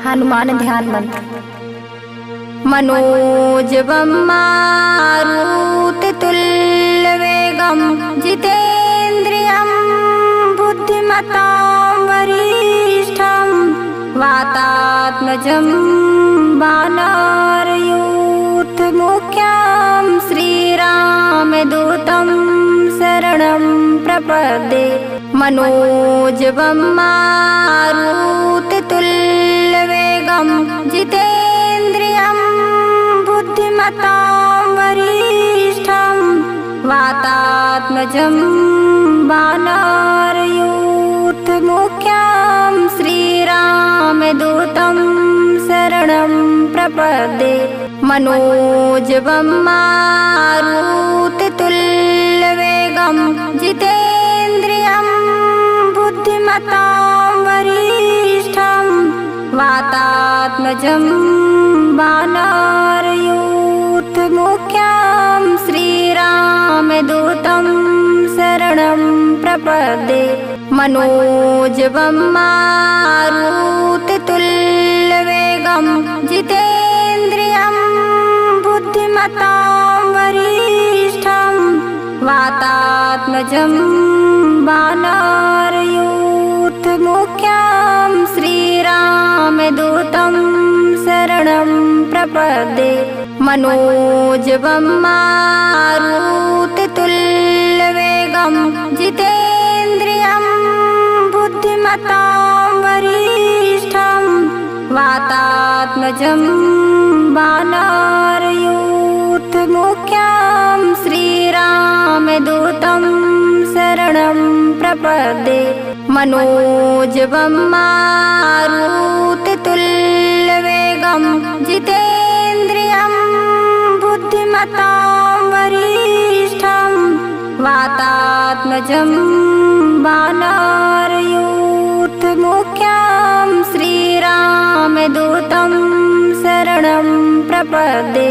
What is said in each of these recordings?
हनुमान ध्यान मंत्र। मनोजवं मारुततुल्यवेगं जितेन्द्रियं बुद्धिमतां वरिष्ठं वातात्मजं वानरयूथमुख्यं श्रीरामदूतं शरणं प्रपद्ये। मनोजवं मारुततुल्यवेगं जितेन्द्रियं बुद्धिमतां वरिष्ठं वातात्मजं वानरयूथमुख्यं श्रीरामदूतं शरणं प्रपद्ये। मनोजवं मारुततुल्यवेगं जितेन्द्रियं बुद्धिमतां वरिष्ठं वातात्मजं वानरयूथमुख्यं श्रीरामदूतं शरणं प्रपद्ये। मनोजवं मारुततुल्यवेगं जितेन्द्रियं बुद्धिमतां वरिष्ठं वातात्मजं वानरयूथमुख्यं श्रीरामदूतं शरणं प्रपद्ये। मनोजवं मारुततुल्यवेगं जितेन्द्रियं बुद्धिमतां वरिष्ठं वातात्मजं वानरयूथमुख्यं श्रीरामदूतं शरणं प्रपद्ये। मनोजवं मारुततुल्यवेगं जितेन्द्रियं बुद्धिमतां वरिष्ठं वातात्मजं वानरयूथमुख्यं श्रीरामदूतं शरणं प्रपद्ये।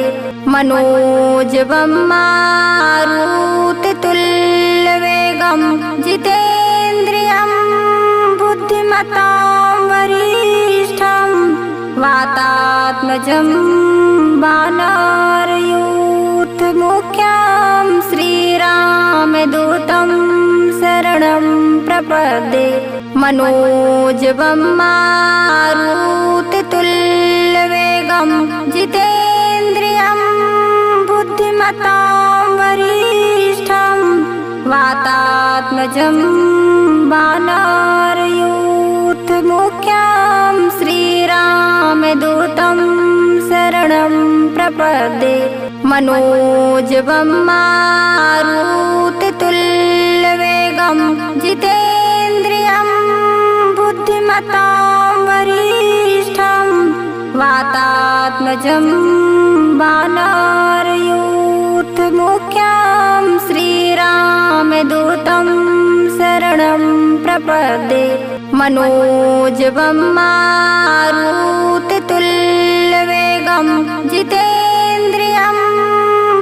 मनोजवं मारुततुल्यवेगं जितेन्द्रियं बुद्धिमतां वरिष्ठं वातात्मजं वानरयूथमुख्यं श्रीरामदूतं शरणं प्रपद्ये। मनोजवं मारुततुल्यवेगं जितेन्द्रियं बुद्धिमतां वरिष्ठं वातात्मजं वानरयूथमुख्यं श्रीरामदूतं शरणं प्रपद्ये। मनोजवं मारुततुल्यवेगं जितेन्द्रियं बुद्धिमतां वरिष्ठं वातात्मजं वानरयूथमुख्यं श्रीरामदूतं शरणं प्रपद्ये। मनोजवं मारुततुल्यवेगं जितेन्द्रियं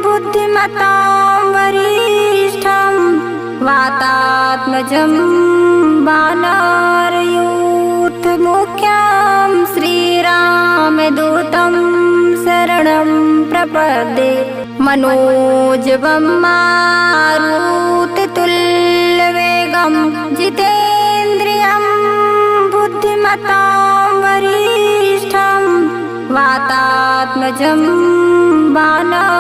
बुद्धिमतां वरिष्ठं वातात्मजं वानरयूथमुख्यं श्रीरामदूतं शरणं प्रपद्ये। मनोजवं मारुततुल्यवेगं जितेन्द्रियं बुद्धिमतां वरिष्ठं वातात्मजं वानरयूथमुख्यं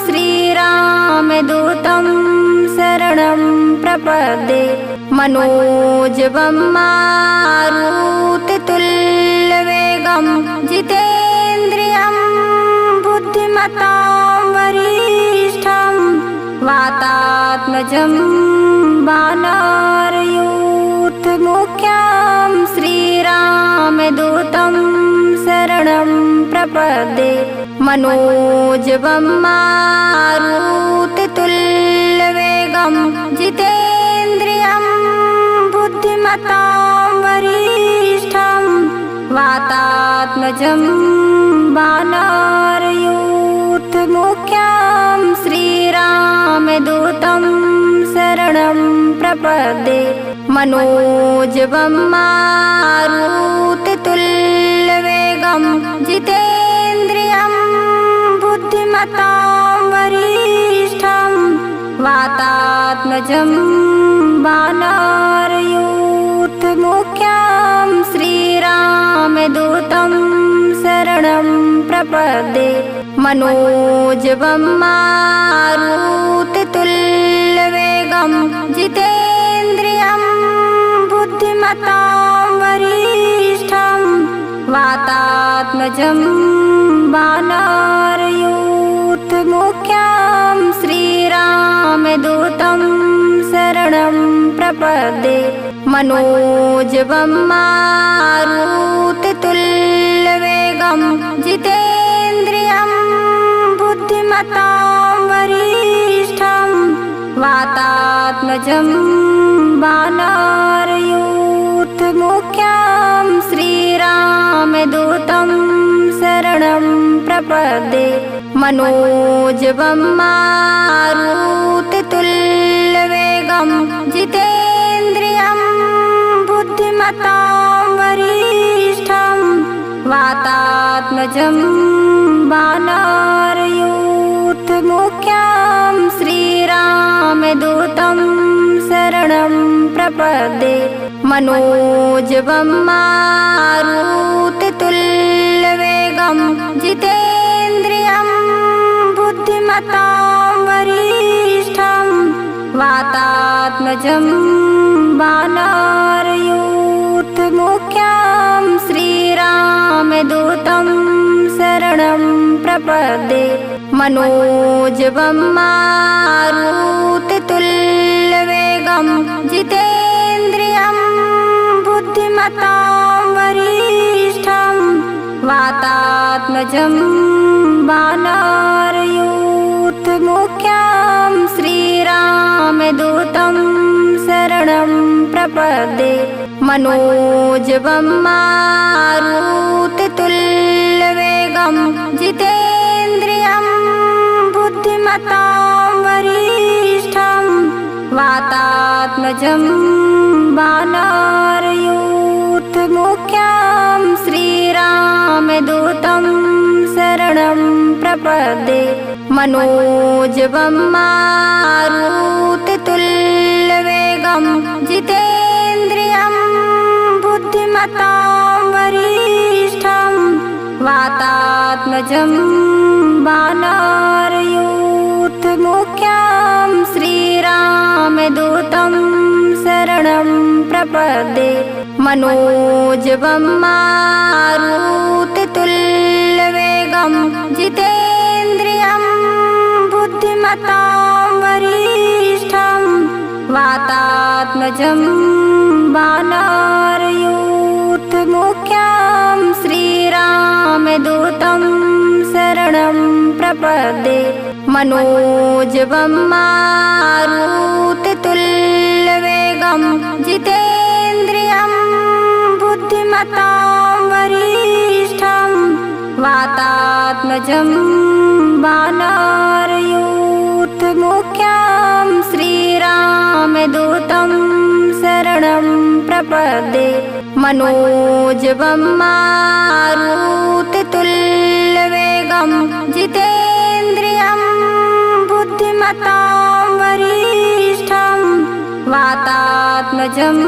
श्रीरामदूतं शरणं प्रपद्ये। मनोजवं मारुततुल्यवेगं जितेन्द्रियं बुद्धिमतां वरिष्ठं वातात्मजं वानरयूथमुख्यं श्रीरामदूतं शरणं प्रपद्ये। मनोजवं मारुततुल्यवेगं जितेन्द्रियं बुद्धिमतां वरिष्ठं वातात्मजं वानरयूथमुख्यं श्रीरामदूतं शरणं प्रपद्ये। मनोजवं वातात्मजं वानरयूथमुख्यं श्रीरामदूतं शरणं प्रपद्ये मनोजवं मारुततुल्यवेगं जितेन्द्रियं बुद्धिमतां वरिष्ठं वातात्मजं वानरयूथमुख्यं श्रीरामदूतं शरणं प्रपद्ये मनोजवं मारुततुल्यवेगं जितेन्द्रियं बुद्धिमतां वरिष्ठं वातात्मजं वानरयूथमुख्यं श्रीरामदूतं शरणं प्रपद्ये मनोजवं मारुततुल्यवेगं जितेन्द्रियं बुद्धिमतां वरिष्ठं वातात्मजं वानरयूथमुख्यं श्रीरामदूतं शरणं प्रपद्ये मनोजवं मारुततुल्यवेगं जितेन्द्रियं बुद्धिमतां वरिष्ठं वातात्मजं वानरयूथमुख्यं श्रीरामदूतं शरणं प्रपद्ये मनोजवं मारुततुल्यवेगं जितेन्द्रियं बुद्धिमतां वरिष्ठं वातात्मजं वानरयूथमुख्यं श्रीरामदूतं शरणं प्रपद्ये मनोजवं मारुततुल्यवेगं जितेन्द्रियं बुद्धिमतां वरिष्ठं वातात्मजं वानरयूथमुख्यं श्रीरामदूतं शरणं प्रपद्ये मनोजवं मारुततुल्यवेगं जितेन्द्रियं बुद्धिमतां वरिष्ठं वातात्मजं वानरयूथमुख्यं श्रीरामदूतं शरणं प्रपद्ये मनोजवं मारुततुल्यवेगं जितेन्द्रियं बुद्धिमतां वरिष्ठं वातात्मजं वानरयूथमुख्यं श्रीरामदूतं शरणं प्रपद्ये मनोजवं मारुततुल्यवेगं जितेन्द्रियं बुद्धिमतां वरिष्ठं वातात्मजं वानरयूथमुख्यं श्रीरामदूतं शरणं प्रपद्ये मनोजवं मारुततुल्यवेगं जितेन्द्रियं बुद्धिमतां वरिष्ठं वातात्मजं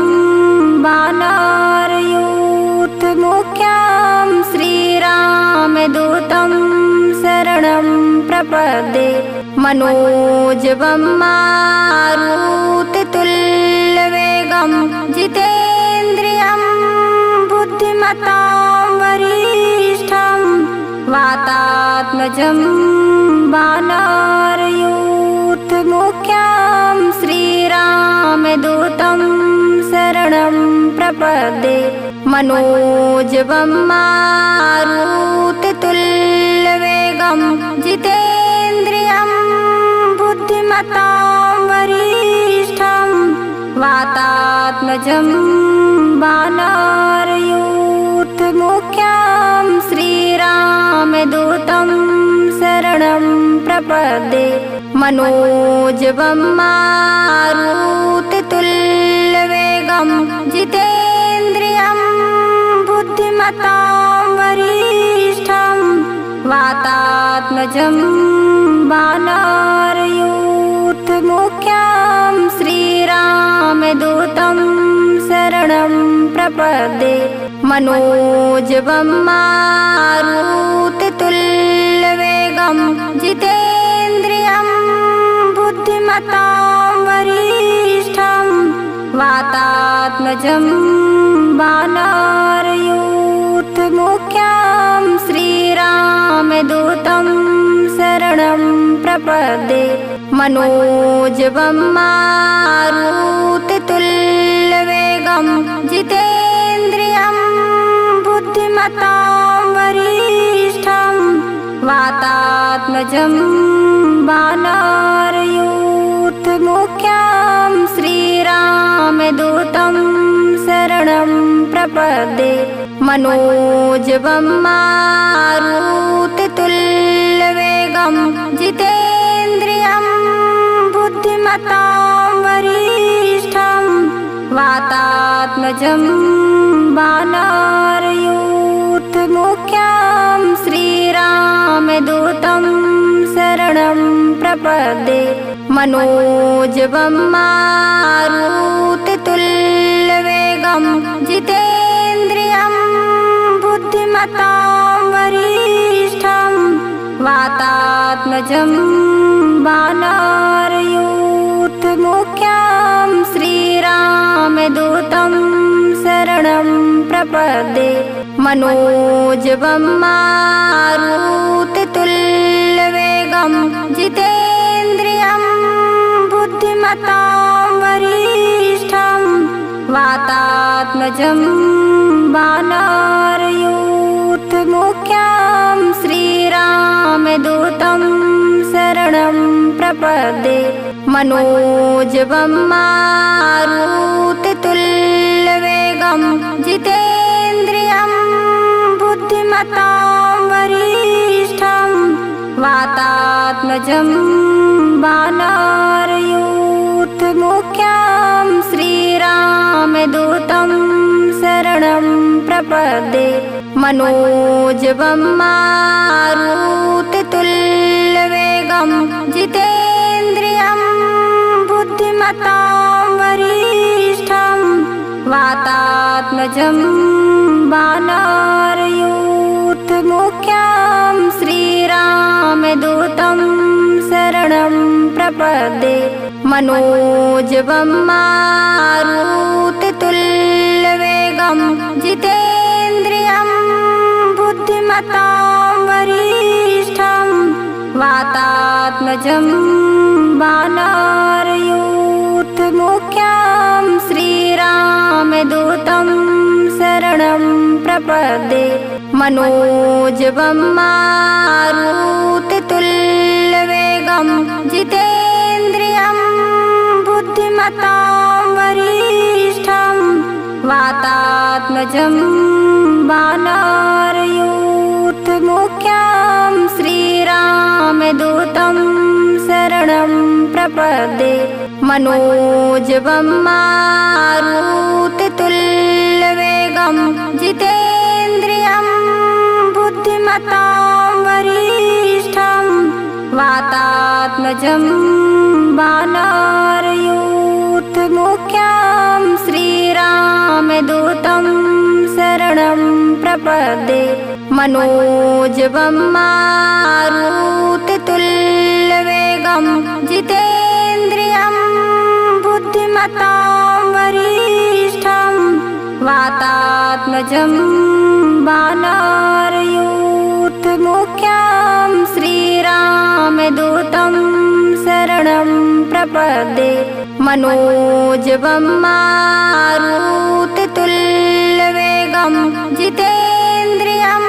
वानरयूथमुख्यं श्रीरामदूतं शरणं प्रपद्ये मनोजवं मारुततुल्यवेगं जितेन्द्रियं बुद्धिमतां वरिष्ठं वातात्मजं वानरयूथमुख्यं श्रीरामदूतं शरणं प्रपद्ये मनोजवं मारुततुल्यवेगं जितेन्द्रियं बुद्धिमतां वरिष्ठं वातात्मजं वानरयूथमुख्यं श्रीरामदूतं शरणं प्रपद्ये मनोजवं मारुततुल्यवेगं जितेन्द्रियं बुद्धिमतां वरिष्ठं वातात्मजं वानरयूथमुख्यं श्रीरामदूतं शरणं प्रपद्ये मनोजवं मारुततुल्यवेगं जितेन्द्रियं बुद्धिमतां वरिष्ठं वातात्मजं वानरयूथमुख्यं श्रीरामदूतं शरणं प्रपद्ये मनोजवं मारुततुल्यवेगं जितेन्द्रियं बुद्धिमतां वरिष्ठं वातात्मजं वानरयूथमुख्यं श्रीरामदूतं शरणं प्रपद्ये मनोजवं मारुततुल्यवेगं जितेन्द्रियं बुद्धिमतां वरिष्ठं वातात्मजं वानरयूथमुख्यं श्रीरामदूतं शरणं प्रपद्ये मनोजवं मारुततुल्यवेगं जितेन्द्रियं बुद्धिमतां वरिष्ठं वातात्मजं वानरयूथमुख्यं श्रीरामदूतं शरणं प्रपद्ये मनोजवं मारुततुल्यवेगं जितेन्द्रियं बुद्धिमतां वरिष्ठं वातात्मजं वानरयूथमुख्यं श्रीरामदूतं शरणं प्रपद्ये मनोजवं मारुततुल्यवेगं जितेन्द्रियं बुद्धिमतां वरिष्ठं वातात्मजं वानरयूथमुख्यं श्रीरामदूतं शरणं प्रपद्ये मनोजवं मारुततुल्यवेगं जितेन्द्रियं बुद्धिमतां वरिष्ठं वातात्मजं वानरयूथमुख्यं श्रीरामदूतं शरणं प्रपद्ये मनोजवं मारुततुल्यवेगं जितेन्द्रियं बुद्धिमतां वरिष्ठं वातात्मजं वानरयूथमुख्यं श्रीरामदूतं शरणं प्रपद्ये मनोजवं मारुततुल्यवेगं जितेन्द्रियं बुद्धिमतां वरिष्ठं वातात्मजं वानरयूथमुख्यं श्रीरामदूतं शरणं प्रपद्ये मनोजवं मारुततुल्यवेगं जितेन्द्रियं बुद्धिमतां वरिष्ठं वातात्मजं वानरयूथमुख्यं श्रीरामदूतं शरणं प्रपद्ये मनोजवं मारुततुल्यवेगं जितेन्द्रियं बुद्धिमतां वरिष्ठं वातात्मजं वानरयूथमुख्यं श्रीरामदूतं शरणं प्रपद्ये मनोजवं मारुततुल्यवेगं जितेन्द्रियं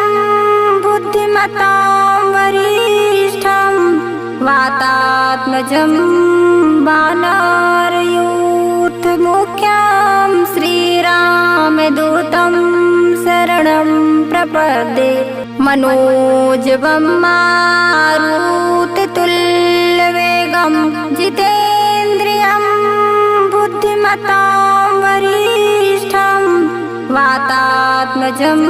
बुद्धिमतां वरिष्ठं वातात्मजं वानरयूथमुख्यं श्रीरामदूतं शरणं प्रपद्ये मनोजवं मारुततुल्यवेगं जितेन्द्रियं बुद्धिमतां वरिष्ठं वातात्मजं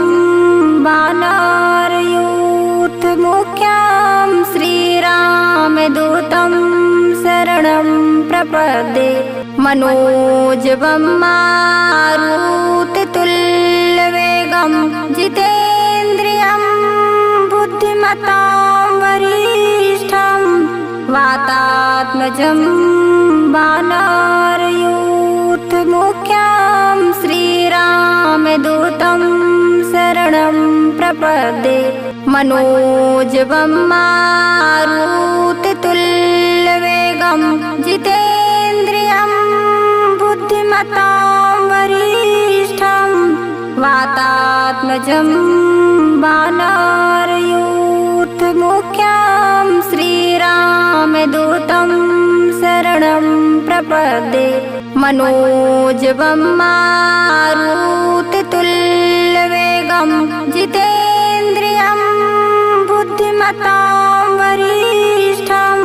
वानरयूथमुख्यं यूथमुख्यं श्रीरामदूतं शरणं प्रपद्ये मनोजवं मारुततुल्यवेगं जितेन्द्रियं बुद्धिमतां वरिष्ठं वातात्मजं वानरयूथमुख्यं श्रीरामदूतं शरणं प्रपद्ये मनोजवं मारुततुल्यवेगं जितेन्द्रियं बुद्धिमतां वरिष्ठं वातात्मजं वानरयूथमुख्यं श्रीरामदूतं शरणं प्रपद्ये मनोजवं मारुततुल्यवेगं जितेन्द्रियं बुद्धिमतां वरिष्ठं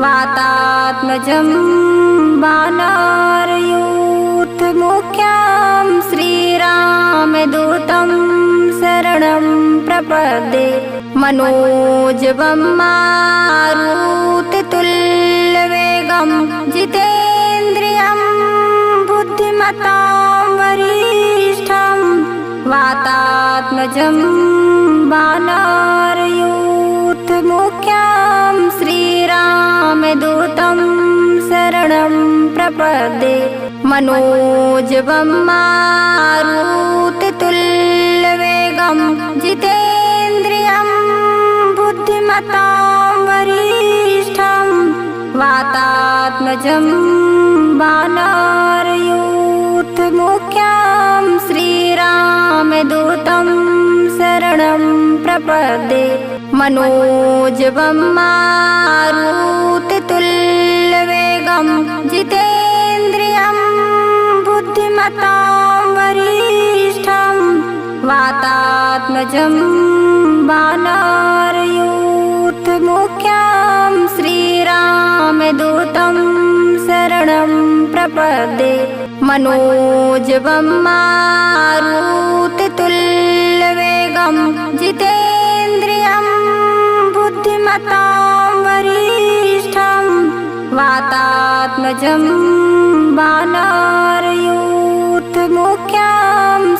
वातात्मजं वानरयूथमुख्यं श्रीरामदूतं शरणं प्रपद्ये मनोजवं मारुततुल्यवेगं जितेन्द्रियं बुद्धिमतां वरिष्ठं वातात्मजं वानरयूथमुख्यं श्रीरामदूतं शरणं प्रपद्ये मनोजवं मारुततुल्यवेगं जितेन्द्रियं बुद्धिमतां वरिष्ठं वातात्मजं वानरयूथमुख्यं श्रीरामदूतं शरणं प्रपद्ये मनोजवं मारुततुल्यवेगं जितेन्द्रियं बुद्धिमतां वरिष्ठं वातात्मजं वानरयूथमुख्यं श्रीरामदूतं शरणं प्रपद्ये मनोजवं मारुततुल्यवेगं जितेन्द्रियं बुद्धिमतां वरिष्ठं वातात्मजं वानरयूथमुख्यं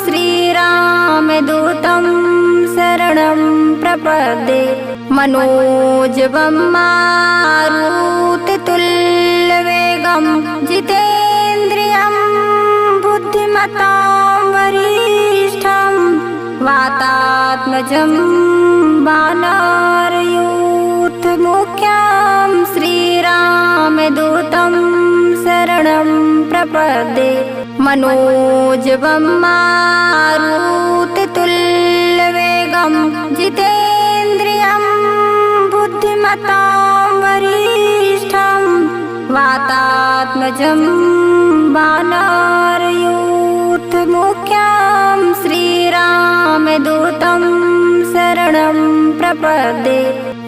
श्रीरामदूतं शरणं प्रपद्ये मनोजवं मारुततुल्यवेगं जितेन्द्रियं बुद्धिमतां वरिष्ठं वातात्मजं वानरयूथमुख्यं श्रीरामदूतं शरणं प्रपद्ये मनोजवं मारुततुल्यवेगं जितेन्द्रियं बुद्धिमतां वरिष्ठं वातात्मजं वानरयूथमुख्यं श्रीरामदूतं शरणं प्रपद्ये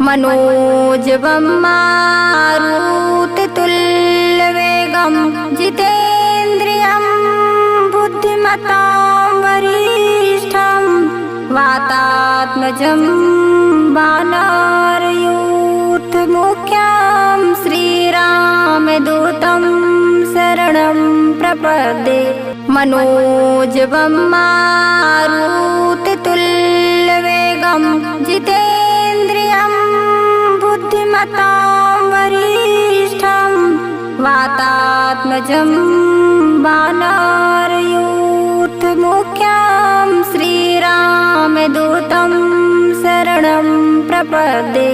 मनोजवं मारुततुल्यवेगं जितेन्द्रियं बुद्धिमतां वरिष्ठं वातात्मजं वानरयूथमुख्यं श्रीरामदूतं शरणं प्रपद्ये मनोजवं मारुततुल्यवेगं जितेन्द्रियं बुद्धिमतां वरिष्ठं वातात्मजं वानरयूथमुख्यं श्रीरामदूतं शरणं प्रपद्ये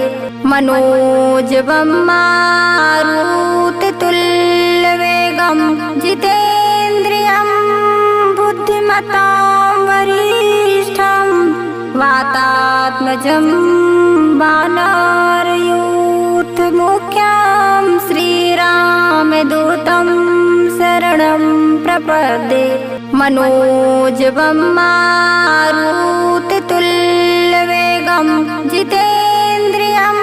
मनोजवं मारुततुल्यवेगं जितेन्द्रियं बुद्धिमतां वरिष्ठं वातात्मजं वानरयूथमुख्यं श्रीरामदूतं शरणं प्रपद्ये मनोजवं मारुततुल्यवेगं जितेन्द्रियं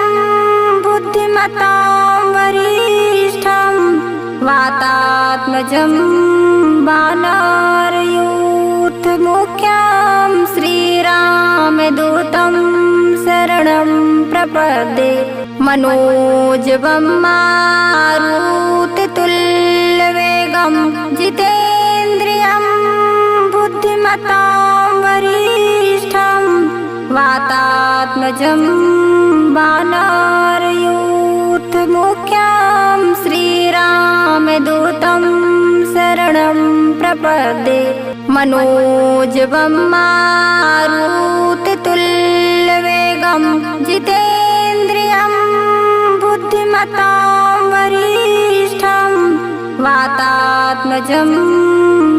बुद्धिमतां वरिष्ठं वातात्मजं वानरयूथमुख्यं श्रीरामदूतं शरणं प्रपदे मनोजवं मारुततुल्यवेगं जितेन्द्रियं बुद्धिमतां वरिष्ठं वातात्मजं वानरयूथमुख्यं श्रीरामदूतं शरणं प्रपदे मनोजवं मारुततुल्यवेगं जितेन्द्रियं बुद्धिमतां वरिष्ठं वातात्मजं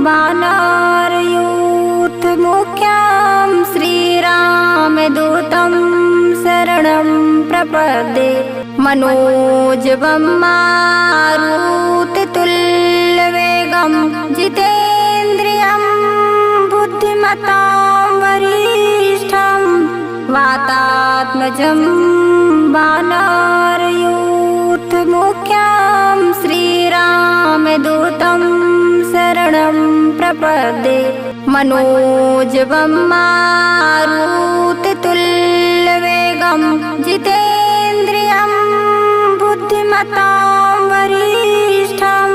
वानरयूथमुख्यं श्रीरामदूतं शरणं प्रपदे मनोजवं मारुततुल्यवेगं जितेन्द्रियं बुद्धिमतां वरिष्ठं वातात्मजं वानरयूथमुख्यं श्रीरामदूतं शरणं प्रपदे मनोजवं मारुततुल्यवेगं जितेन्द्रियं बुद्धिमतां वरिष्ठं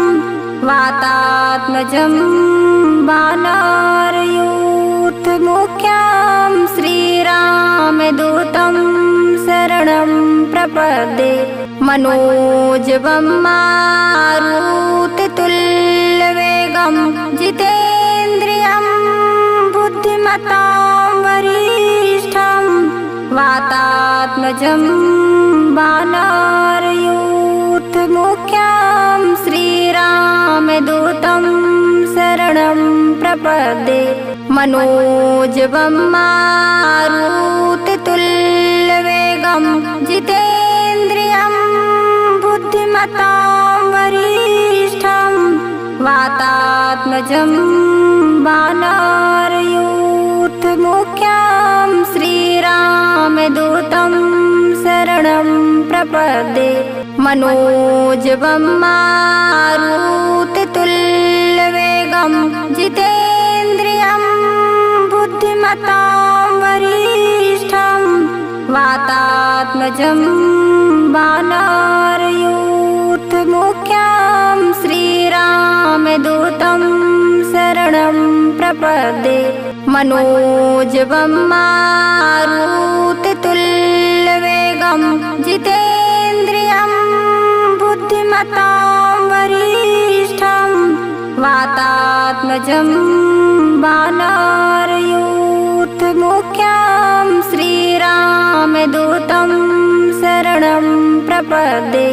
वातात्मजं वानरयूथमुख्यं श्रीरामदूतं शरणं प्रपदे मनोजवं मारुततुल्यवेगं जितेन्द्रियं बुद्धिमतां वरिष्ठं वातात्मजं वानरयूथमुख्यं श्रीरामदूतं शरणं प्रपदे मनोजवं मारुततुल्यवेगं जितेन्द्रियं बुद्धिमतां वरिष्ठं वातात्मजं वानरयूथमुख्यं श्रीरामदूतं शरणं प्रपदे मनोजवं मारुततुल्यवेगं जितेन्द्रियं बुद्धिमतां वरिष्ठं वातात्मजं वानरयूथमुख्यं श्रीरामदूतं शरणं प्रपदे मनोजवं मारुततुल्यवेगं जितेन्द्रियं बुद्धिमतां वरिष्ठं वातात्मजं वानरयूथमुख्यं श्रीरामदूतं शरणं प्रपदे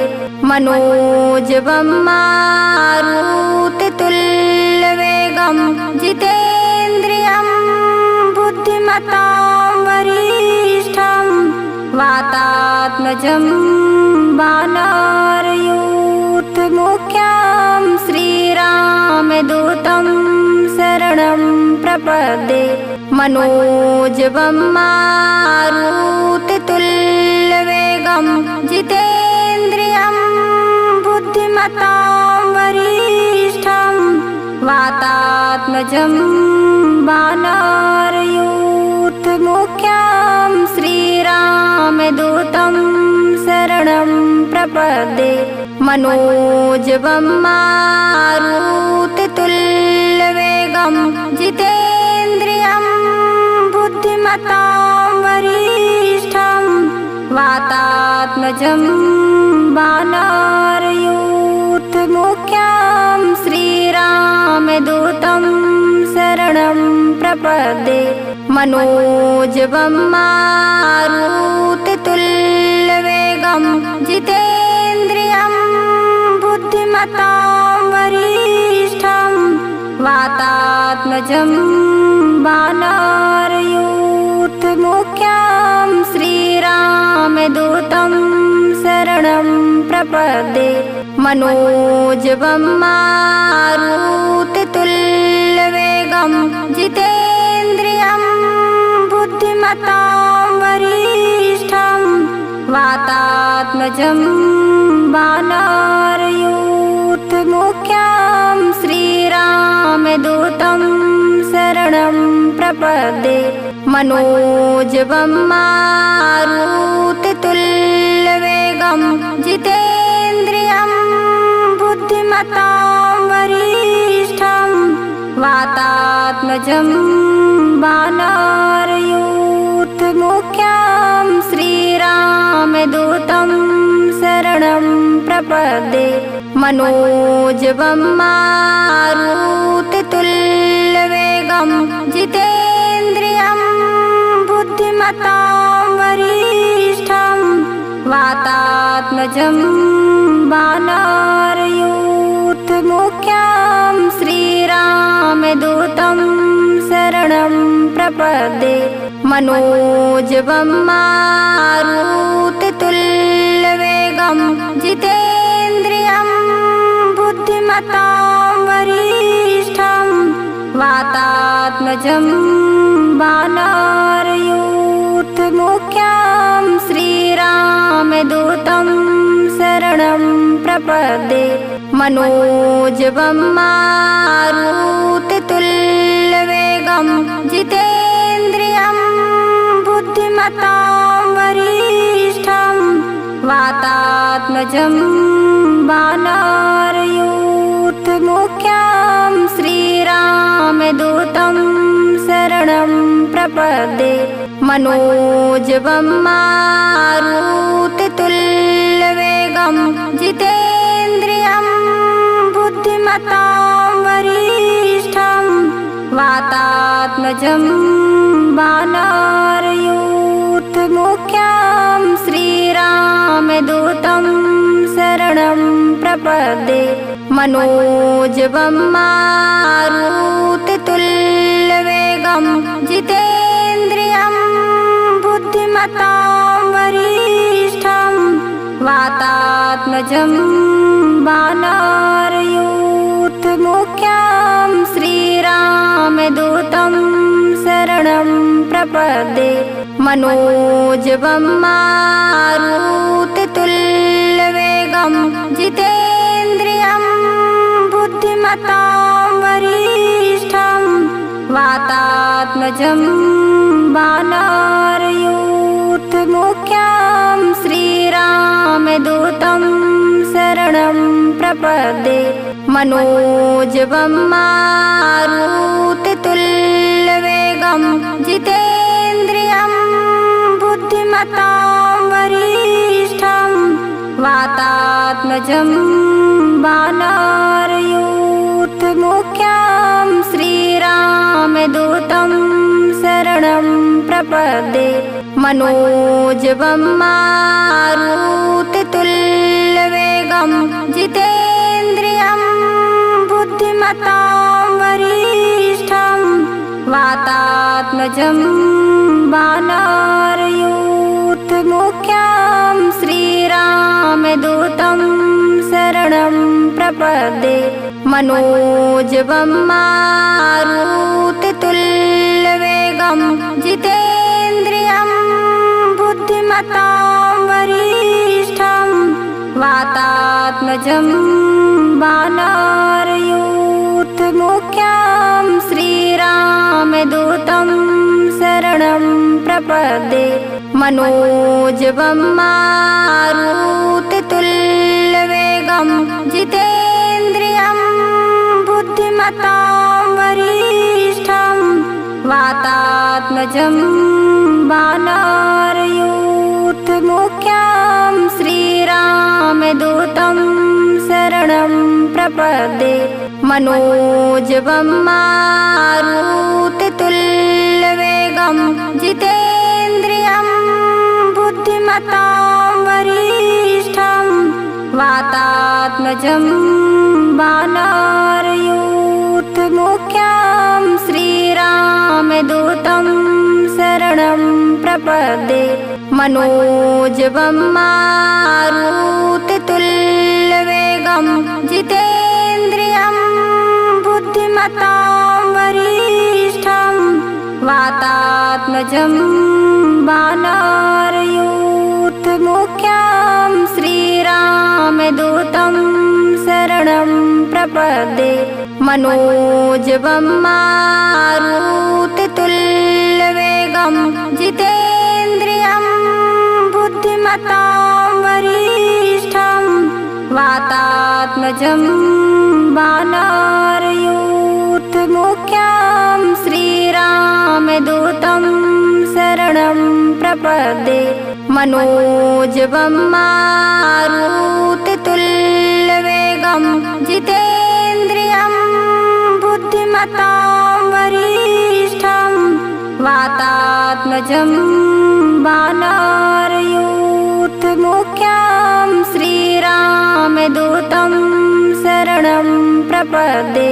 मनोजवं मारुततुल्यवेगं जितेन्द्रियं बुद्धिमतां वरिष्ठं वातात्मजं वानरयूथमुख्यं श्रीरामदूतं शरणं प्रपदे मनोजवं मारुततुल्यवेगं जितेन्द्रियं बुद्धिमतां वरिष्ठं वातात्मजं वानरयूथमुख्यं श्रीरामदूतं शरणं प्रपदे मनोजवं मारुततुल्यवेगं जितेन्द्रियं बुद्धिमतां वरिष्ठं वातात्मजं वानरयूथमुख्यं श्रीरामदूतं शरणं प्रपदे मनोजवं मारुततुल्यवेगं जितेन्द्रियं बुद्धिमतां वरिष्ठं वातात्मजं वानरयूथमुख्यं श्रीरामदूतं शरणं प्रपदे मनोजवं मारुततुल्यवेगं जितेन्द्रियं बुद्धिमतां वरिष्ठं वातात्मजं वानरयूथमुख्यं श्रीरामदूतं शरणं प्रपद्ये मनोजवं मारुततुल्यवेगं जितेन्द्रियं बुद्धिमतां वरिष्ठं वातात्मजं वानरयूथमुख्यं श्रीरामदूतं शरणं प्रपद्ये मनोजवं मारुततुल्यवेगं जितेन्द्रियं बुद्धिमतां वरिष्ठं वातात्मजं वानरयूथमुख्यं श्रीरामदूतं शरणं प्रपद्ये मनोजवं मारुततुल्यवेगं जितेन्द्रियं बुद्धिमतां वरिष्ठं वातात्मजं वानरयूथमुख्यं श्रीरामदूतं शरणं प्रपद्ये मनोजवं मारुततुल्यवेगं जितेन्द्रियं बुद्धिमतां वरिष्ठं वातात्मजं वानरयूथमुख्यं श्रीरामदूतं शरणं प्रपद्ये मनोजवं मारुततुल्यवेगं जितेन्द्रियं बुद्धिमतां वरिष्ठं वातात्मजं वानरयूथमुख्यं श्रीरामदूतं शरणं प्रपद्ये मनोजवं मारुततुल्यवेगं जितेन्द्रियं बुद्धिमतां वरिष्ठं वातात्मजं वानरयूथमुख्यं श्रीरामदूतं शरणं प्रपद्ये मनोजवं मारुततुल्यवेगं जितेन्द्रियं बुद्धिमतां वरिष्ठं वातात्मजं वानरयूथमुख्यं श्रीरामदूतं शरणं प्रपद्ये मनोजवं मारुततुल्यवेगं जितेन्द्रियं बुद्धिमतां वरिष्ठं वातात्मजं वानरयूथमुख्यं श्रीरामदूतं शरणं प्रपद्ये मनोजवं मारुततुल्यवेगं जितेन्द्रियं बुद्धिमतां वरिष्ठं वातात्मजं वानरयूथमुख्यं श्रीरामदूतं शरणं प्रपद्ये मनोजवं मारुततुल्यवेगं जितेन्द्रियं बुद्धिमतां वरिष्ठं वातात्मजं वानरयूथमुख्यं श्रीरामदूतं शरणं प्रपद्ये मनोजवं मारुततुल्यवेगं जितेन्द्रियं बुद्धिमतां वरिष्ठं वातात्मजं वानरयूथमुख्यं श्रीरामदूतं शरणं प्रपद्ये मनोजवं मारुततुल्यवेगं जितेन्द्रियं बुद्धिमतां वरिष्ठं वातात्मजं वानरयूथमुख्यं श्रीरामदूतं शरणं प्रपद्ये मनोजवं मारुततुल्यवेगं जितेन्द्रियं बुद्धिमतां वरिष्ठं वातात्मजं वानरयूथमुख्यं श्रीरामदूतं शरणं प्रपद्ये मनोजवं मारुततुल्यवेगं जितेन्द्रियं बुद्धिमतां वरिष्ठं वातात्मजं वानरयूथमुख्यं श्रीरामदूतं शरणं प्रपद्ये। मनोजवं मारुततुल्यवेगं जितेन्द्रियं बुद्धिमतां वरिष्ठं वातात्मजं वानरयूथमुख्यं श्रीरामदूतं शरणं प्रपद्ये।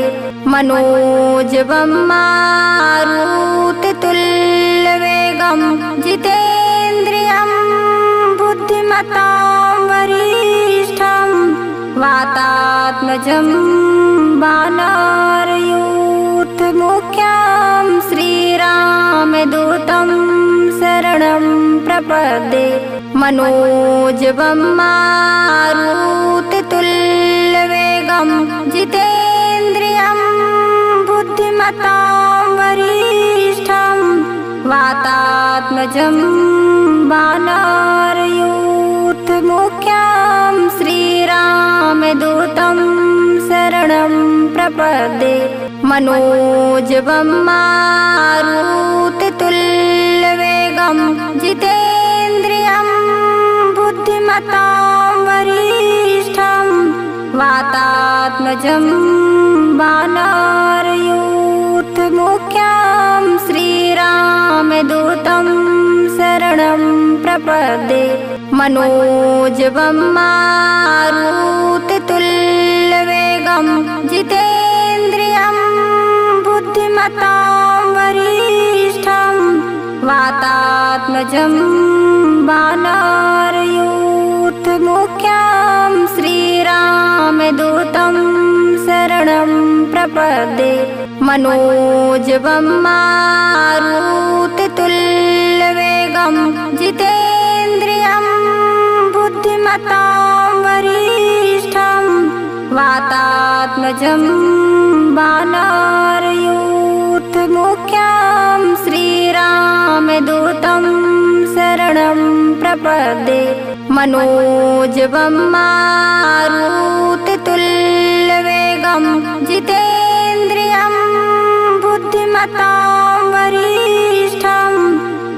मनोजवं मारुततुल्यवेगं जितेन्द्रियं बुद्धिमतां वरिष्ठं वातात्मजं वानरयूथमुख्यं श्रीरामदूतं शरणं प्रपद्ये। मनोजवं मारुततुल्यवेगं जितेन्द्रियं बुद्धिमतां वरिष्ठं वातात्मजं वानरयूथमुख्यं श्रीरामदूतं शरणं प्रपद्ये। मनोजवं मारुततुल्यवेगं जितेन्द्रियं बुद्धिमतां वरिष्ठं वातात्मजं वानरयूथमुख्यं श्रीरामदूतं शरणं प्रपद्ये। मनोजवं मारुततुल्यवेगं जितेन्द्रियं बुद्धिमतां वरिष्ठं वातात्मजं वानरयूथमुख्यं श्रीरामदूतं शरणं प्रपद्ये। मनोजवं मारुततुल्यवेगं जितेन्द्रियं बुद्धिमतां वरिष्ठं वातात्मजं वानरयूथमुख्यं श्रीरामदूतं शरणं प्रपद्ये। मनोजवं मारुततुल्यवेगं जितेन्द्रियं बुद्धिमतां वरिष्ठं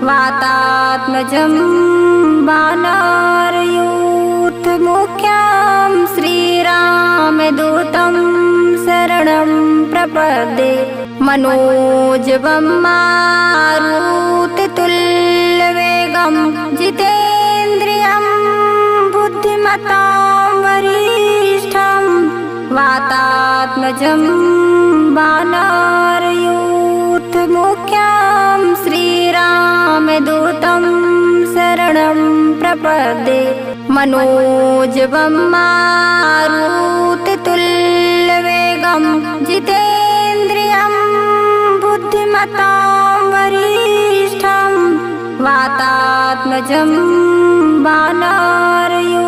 वातात्मजं वानरयूथमुख्यं श्रीरामदूतं शरणं प्रपद्ये। मनोजवं मारुततुल्यवेगं जितेन्द्रियं बुद्धिमतां वरिष्ठं वातात्मजं वानरयूथमुख्यं श्रीरामदूतं शरणं प्रपद्ये। मनोजवं मारुततुल्यवेगं जितेन्द्रियं बुद्धिमतां वरिष्ठं वातात्मजं वानरयूथमुख्यं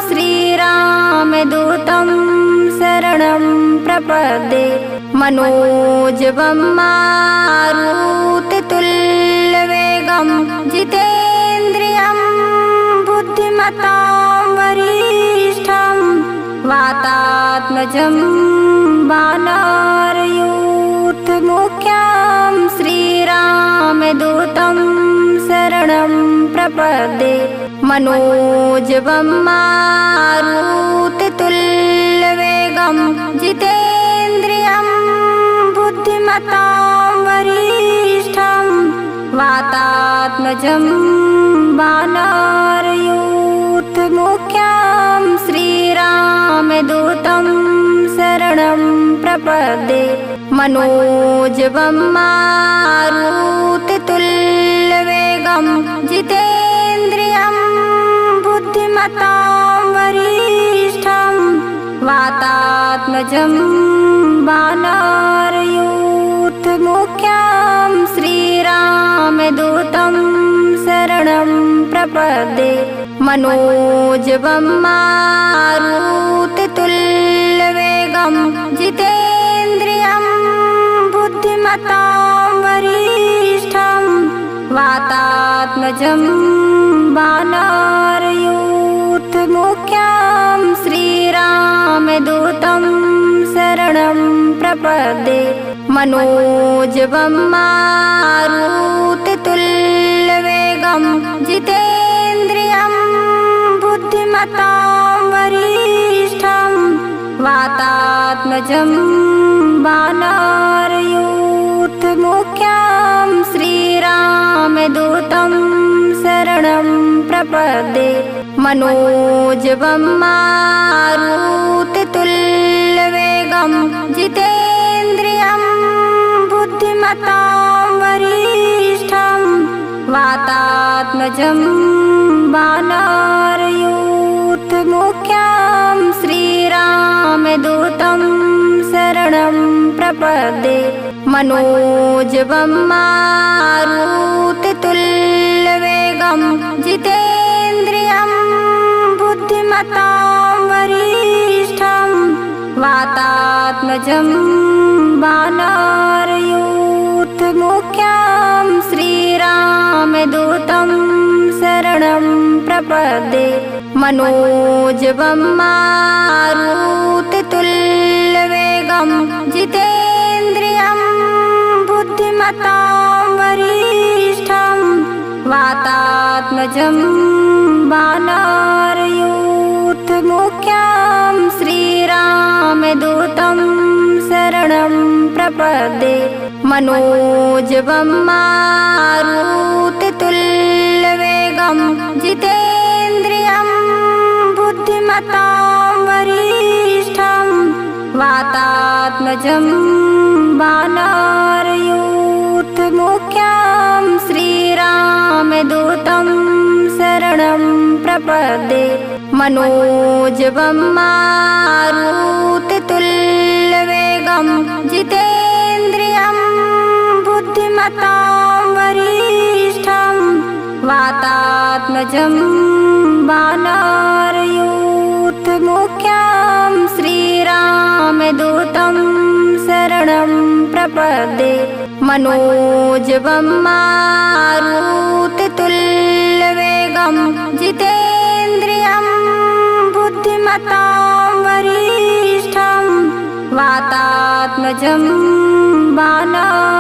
श्रीरामदूतं शरणं प्रपद्ये। मनोजवं मारुततुल्यवेगं जितेन्द्रियं बुद्धिमतां वरिष्ठं वातात्मजं वानरयूथमुख्यं श्रीरामदूतं शरणं प्रपद्ये। मनोजवं मारुततुल्यवेगं जितेन्द्रियं बुद्धिमतां वरिष्ठं वातात्मजं वानरयूथमुख्यं श्रीरामदूतं शरणं प्रपद्ये। मनोजवं मारुततुल्यवेगं जितेन्द्रियं बुद्धिमतां वरिष्ठं वातात्मजं वानरयूथमुख्यं श्रीरामदूतं शरणं प्रपद्ये। मनोजवं मारुततुल्यवेगं तुल्यवेगं जितेन्द्रियं बुद्धिमतां वरिष्ठं वातात्मजं वानरयूथमुख्यं श्रीरामदूतं शरणं प्रपद्ये मनोजवं मारुततुल्यवेगं जितेन्द्रियं बुद्धिमतां वरिष्ठं वातात्मजं वानरयूथमुख्यं श्रीरामदूतं शरणं प्रपद्ये मनोजवं मारुततुल्यवेगं जितेन्द्रियं बुद्धिमतां वरिष्ठं वातात्मजं वानरयूथमुख्यं श्रीरामदूतं शरणं प्रपद्ये मनोजवं मारुततुल्यवेगं जितेन्द्रियं बुद्धिमतां वरिष्ठं वातात्मजं वानरयूथमुख्यं श्रीरामदूतं शरणं प्रपद्ये मनोजवं मारुततुल्यवेगं जितेन्द्रियं बुद्धिमतां वरिष्ठं वातात्मजं वानरयूथमुख्यं श्रीरामदूतं शरणं प्रपद्ये मनोजवं मारुततुल्यवेगं जितेन्द्रियं बुद्धिमतां वरिष्ठं वातात्मजं वानरयूथमुख्यं श्रीरामदूतं शरणं प्रपद्ये मनोजवं मारुततुल्यवेगं जितेन्द्रियं बुद्धिमतां वरिष्ठं वातात्मजं वानरयूथमुख्यं श्रीरामदूतं शरणं प्रपद्ये मनोजवं मारुततुल्यवेगं जितेन्द्रियं बुद्धिमतां वरिष्ठं वातात्मजं वानरयूथमुख्यं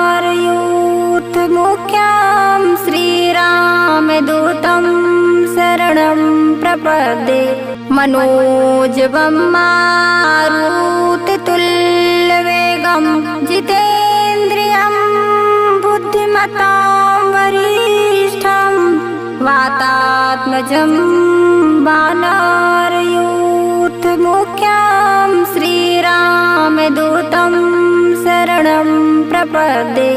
श्रीरामदूतं शरणं प्रपद्ये मनोजवं मारुततुल्यवेगं जितेन्द्रियं बुद्धिमतां वरिष्ठं वातात्मजं वानरयूथमुख्यं श्रीरामदूतं शरणं प्रपद्ये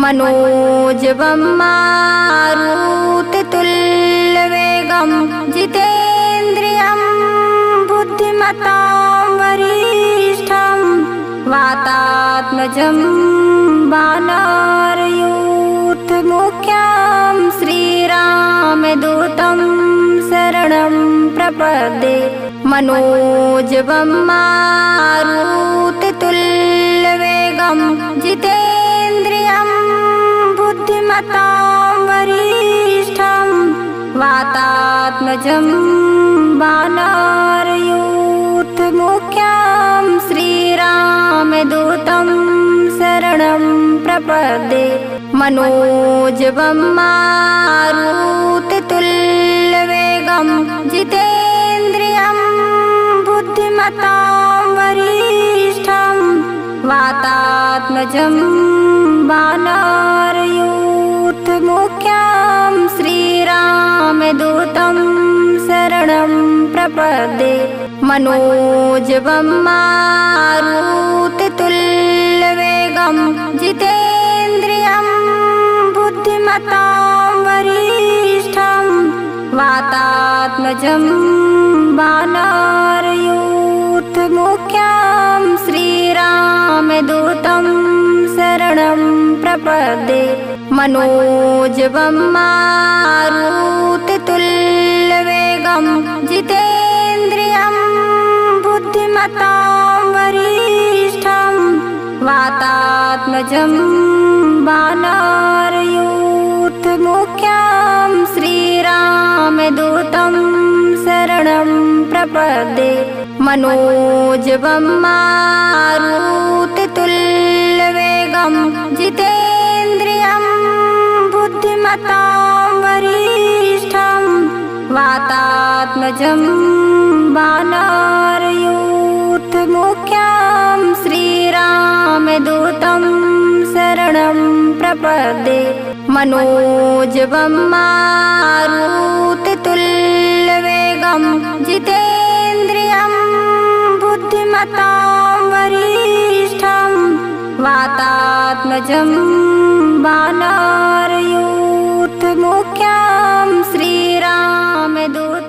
मनोजवं मारुततुल्यवेगं जितेन्द्रियं बुद्धिमतां वरिष्ठं वातात्मजं वानरयूथमुख्यं श्रीरामदूतं शरणं प्रपद्ये मनोजवं मारुततुल्यवेगं जितेन्द्रियं बुद्धिमतां वरिष्ठं वातात्मजं वानरयूथमुख्यं श्रीरामदूतं शरणं प्रपद्ये मनोजवं मारुततुल्यवेगं जितेन्द्रियं बुद्धिमतां वरिष्ठं वातात्मजं वानरयूथमुख्यं श्रीरामदूतं शरणं प्रपद्ये मनोजवं मारुततुल्यवेगं जितेन्द्रियं बुद्धिमतां वरिष्ठं वातात्मजं वानरयूथमुख्यं श्रीरामदूतं शरणं प्रपद्ये मनोजवं मारुततुल्यवेगं जितेन्द्रियं बुद्धिमतां वरिष्ठं वातात्मजं वानरयूथमुख्यं श्रीरामदूतं शरणं प्रपद्ये मनोजवं मारुततुल्यवेगं जितेन्द्रियं बुद्धिमतां वरिष्ठं वातात्मजं वानरयूथमुख्यं श्रीरामदूतं शरणं प्रपद्ये मनोजवं मारुततुल्यवेगं जितेन्द्रियं बुद्धिमतां वरिष्ठं वातात्मजं वानरयूथमुख्यं श्रीरामदूतं